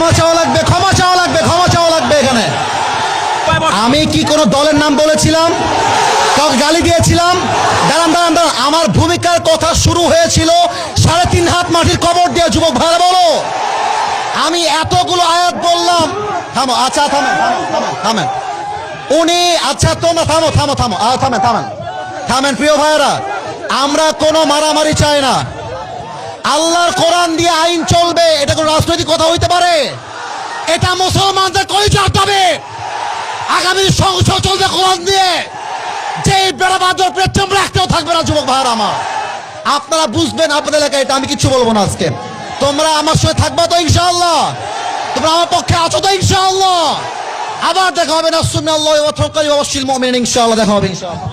ক্ষমা চাওয়া লাগবে, ক্ষমা চাওয়া লাগবে, ক্ষমা চাওয়া লাগবে। এখানে আমি কি কোনো দলের নাম বলেছিলাম, কাউকে গালি দিয়েছিলাম? দাঁড়ান দাঁড়ান দাঁড়ান, আমার ভূমিকার কথা শুরু হয়েছিল 3.5 হাত মাটির কবর দিয়ে। যুবক ভাইরা বলো, আমি এতগুলো আয়াত বললাম। থামো, আচ্ছা থামেন থামেন থামেন উনি, আচ্ছা তোমরা থামো থামো থামো থামেন থামেন থামেন। প্রিয় ভাইয়েরা, আমরা কোনো মারামারি চাই না। আল্লাহর কোরআন দিয়ে আইন চলবে, এটা কোনো রাজনৈতিক কথা হইতে পারে? এটা মুসলমানদের কলিজার দাবি। আগামী সংসদ চলবে কোরআন দিয়ে। যে বেড়াবাদর প্রেক্ষম রাখতেও থাকবে না। যুবক ভাইয়েরা আমার, আপনারা বুঝবেন আপনাদের এলাকায়, এটা আমি কিছু বলবো না আজকে। তোমরা আমার সঙ্গে থাকবা তো ইনশাআল্লাহ? তোমরা আমার পক্ষে আছো তো ইনশাআল্লাহ? আবার দেখা হবে না সুন্নাল্লাহি ওয়া তাওয়াক্কালি ওয়া বাশশিরিল মুমিনিন। ইনশাআল্লাহ দেখা হবে ইনশাআল্লাহ।